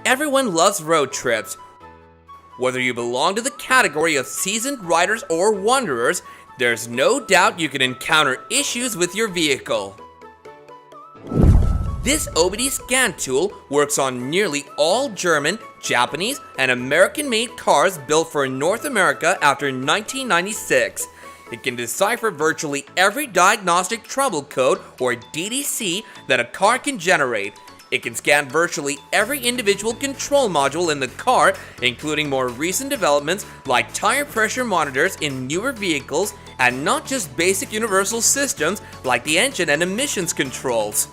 Everyone loves road trips. Whether you belong to the category of seasoned riders or wanderers, there's no doubt you can encounter issues with your vehicle. This OBD scan tool works on nearly all German, Japanese, and American-made cars built for North America after 1996. It can decipher virtually every diagnostic trouble code, or DDC, that a car can generate. It can scan virtually every individual control module in the car, including more recent developments like tire pressure monitors in newer vehicles, and not just basic universal systems like the engine and emissions controls.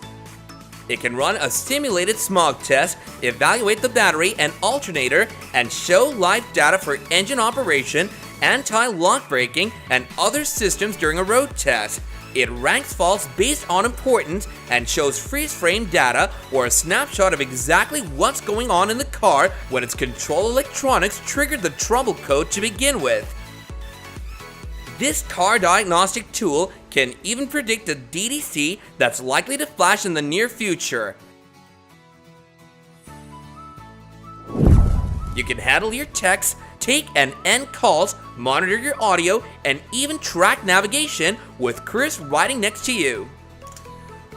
It can run a simulated smog test, evaluate the battery and alternator, and show live data for engine operation, anti-lock braking, and other systems during a road test. It ranks faults based on importance and shows freeze-frame data or a snapshot of exactly what's going on in the car when its control electronics triggered the trouble code to begin with. This car diagnostic tool can even predict a DDC that's likely to flash in the near future. You can handle your texts, take and end calls, monitor your audio, and even track navigation with Chris riding next to you.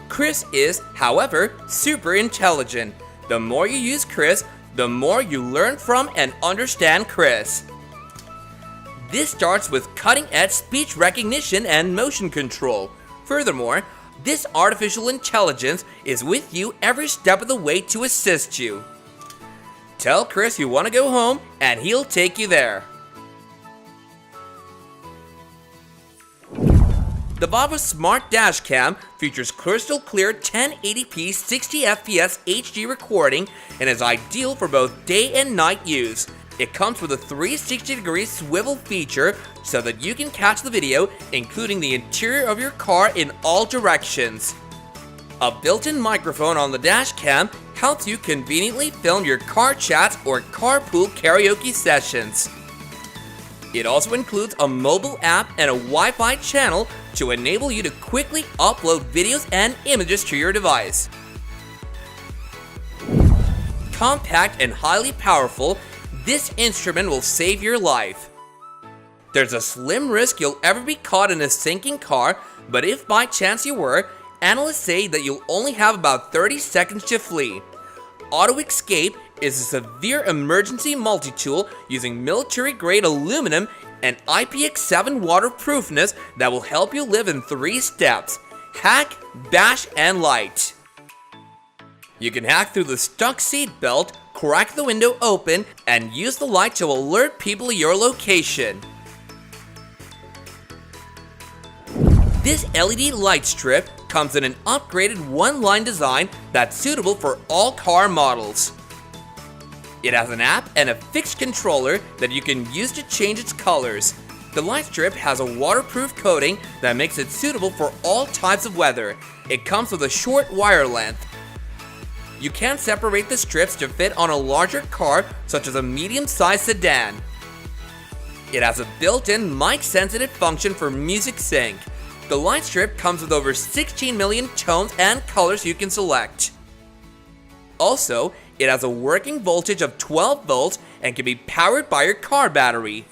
Chris is, however, super intelligent. The more you use Chris, the more you learn from and understand Chris. This starts with cutting-edge speech recognition and motion control. Furthermore, this artificial intelligence is with you every step of the way to assist you. Tell Chris you want to go home, and he'll take you there. The VAVA Smart Dashcam features crystal clear 1080p 60fps HD recording and is ideal for both day and night use. It comes with a 360-degree swivel feature so that you can catch the video, including the interior of your car in all directions. A built-in microphone on the dashcam helps you conveniently film your car chats or carpool karaoke sessions. It also includes a mobile app and a Wi-Fi channel to enable you to quickly upload videos and images to your device. Compact and highly powerful, this instrument will save your life. There's a slim risk you'll ever be caught in a sinking car, but if by chance you were, analysts say that you'll only have about 30 seconds to flee. Autoxscape is a severe emergency multi-tool using military-grade aluminum and IPX7 waterproofness that will help you live in 3 steps: hack, bash, and light. You can hack through the stuck seat belt, crack the window open, and use the light to alert people of your location. This LED light strip comes in an upgraded one-line design that's suitable for all car models. It has an app and a fixed controller that you can use to change its colors. The light strip has a waterproof coating that makes it suitable for all types of weather. It comes with a short wire length. You can separate the strips to fit on a larger car, such as a medium-sized sedan. It has a built-in mic-sensitive function for music sync. The light strip comes with over 16 million tones and colors you can select. Also, it has a working voltage of 12 volts and can be powered by your car battery.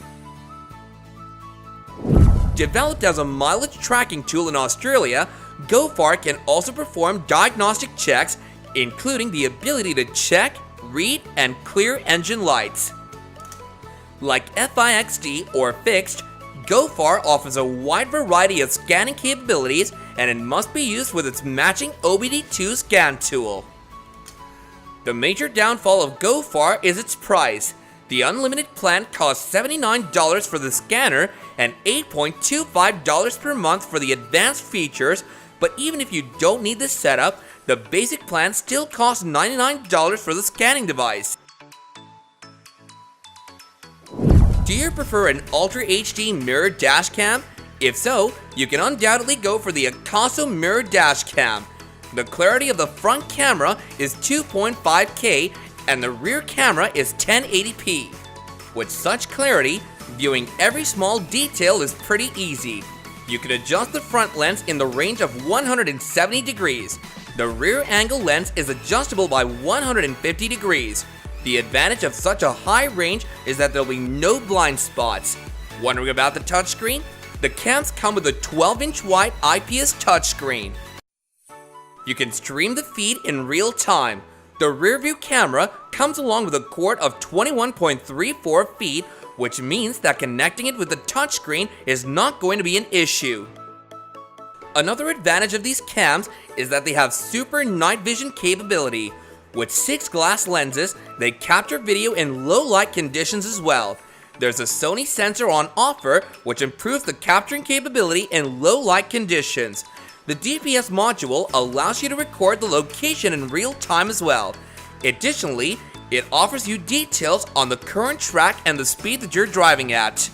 Developed as a mileage tracking tool in Australia, GoFar can also perform diagnostic checks, including the ability to check, read, and clear engine lights. Like FIXD or fixed, GoFar offers a wide variety of scanning capabilities, and it must be used with its matching OBD2 scan tool. The major downfall of GoFar is its price. The unlimited plan costs $79 for the scanner and $8.25 per month for the advanced features, but even if you don't need this setup, the basic plan still costs $99 for the scanning device. Do you prefer an Ultra HD mirror dashcam? If so, you can undoubtedly go for the Akaso mirror dashcam. The clarity of the front camera is 2.5K and the rear camera is 1080p. With such clarity, viewing every small detail is pretty easy. You can adjust the front lens in the range of 170 degrees. The rear angle lens is adjustable by 150 degrees. The advantage of such a high range is that there'll be no blind spots. Wondering about the touchscreen? The cams come with a 12-inch wide IPS touchscreen. You can stream the feed in real time. The rearview camera comes along with a cord of 21.34 feet, which means that connecting it with the touchscreen is not going to be an issue. Another advantage of these cams is that they have super night vision capability. With 6 glass lenses, they capture video in low light conditions as well. There's a Sony sensor on offer, which improves the capturing capability in low light conditions. The DPS module allows you to record the location in real time as well. Additionally, it offers you details on the current track and the speed that you're driving at.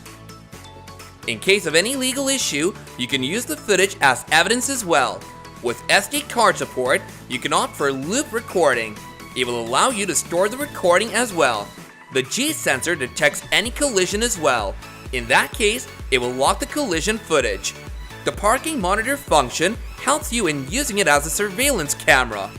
In case of any legal issue, you can use the footage as evidence as well. With SD card support, you can opt for loop recording. It will allow you to store the recording as well. The G sensor detects any collision as well. In that case, it will lock the collision footage. The parking monitor function helps you in using it as a surveillance camera.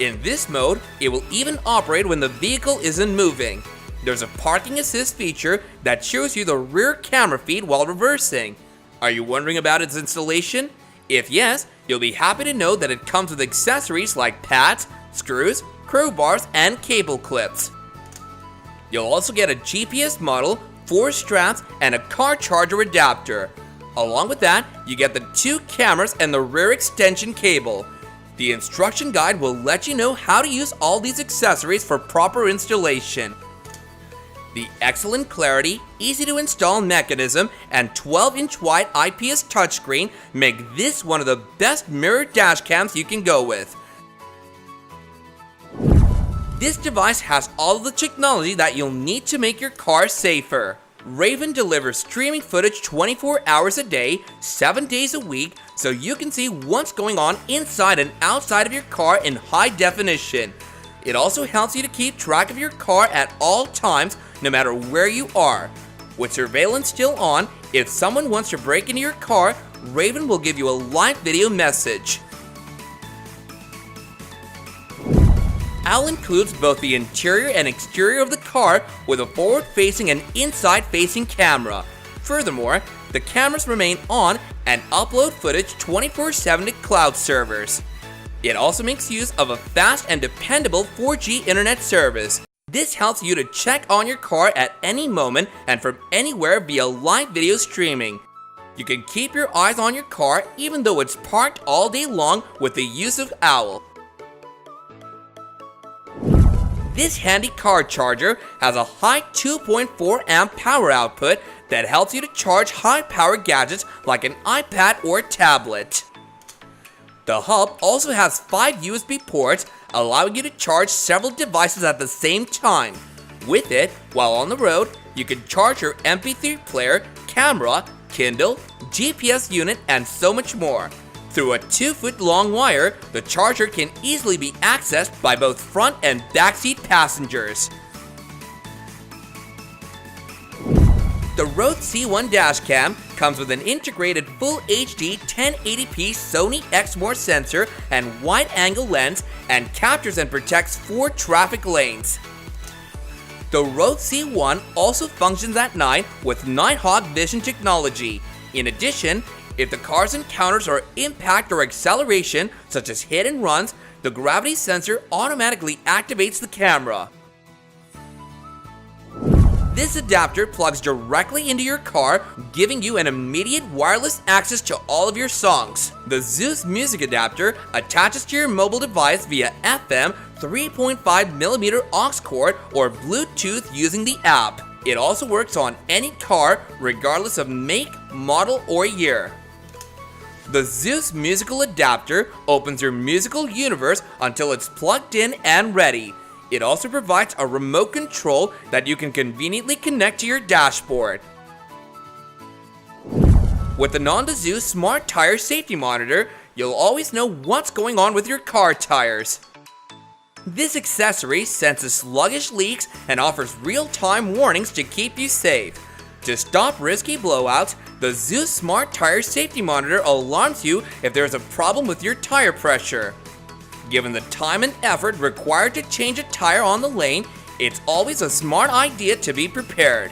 In this mode, it will even operate when the vehicle isn't moving. There's a parking assist feature that shows you the rear camera feed while reversing. Are you wondering about its installation? If yes, you'll be happy to know that it comes with accessories like pads, screws, crowbars, and cable clips. You'll also get a GPS model, 4 straps, and a car charger adapter. Along with that, you get the 2 cameras and the rear extension cable. The instruction guide will let you know how to use all these accessories for proper installation. The excellent clarity, easy to install mechanism, and 12-inch wide IPS touchscreen make this one of the best mirror dash cams you can go with. This device has all of the technology that you'll need to make your car safer. Raven delivers streaming footage 24 hours a day, 7 days a week, so you can see what's going on inside and outside of your car in high definition. It also helps you to keep track of your car at all times, no matter where you are. With surveillance still on, if someone wants to break into your car, Raven will give you a live video message. OWL includes both the interior and exterior of the car with a forward-facing and inside-facing camera. Furthermore, the cameras remain on and upload footage 24/7 to cloud servers. It also makes use of a fast and dependable 4G internet service. This helps you to check on your car at any moment and from anywhere via live video streaming. You can keep your eyes on your car even though it's parked all day long with the use of OWL. This handy car charger has a high 2.4 amp power output that helps you to charge high power gadgets like an iPad or tablet. The hub also has 5 USB ports, allowing you to charge several devices at the same time. With it, while on the road, you can charge your MP3 player, camera, Kindle, GPS unit, and so much more. Through a 2-foot long wire, the charger can easily be accessed by both front and backseat passengers. The Roav C1 dashcam comes with an integrated Full HD 1080p Sony Exmor sensor and wide-angle lens and captures and protects 4 traffic lanes. The Roav C1 also functions at night with Nighthawk vision technology. In addition, if the car's encounters are impact or acceleration, such as hit and runs, the gravity sensor automatically activates the camera. This adapter plugs directly into your car, giving you an immediate wireless access to all of your songs. The Zeus music adapter attaches to your mobile device via FM, 3.5mm aux cord, or Bluetooth using the app. It also works on any car, regardless of make, model, or year. The Zeus musical adapter opens your musical universe until it's plugged in and ready. It also provides a remote control that you can conveniently connect to your dashboard. With the Nonda Zeus Smart Tire Safety Monitor, you'll always know what's going on with your car tires. This accessory senses sluggish leaks and offers real-time warnings to keep you safe. To stop risky blowouts, the Zeus Smart Tire Safety Monitor alarms you if there's a problem with your tire pressure. Given the time and effort required to change a tire on the lane, it's always a smart idea to be prepared.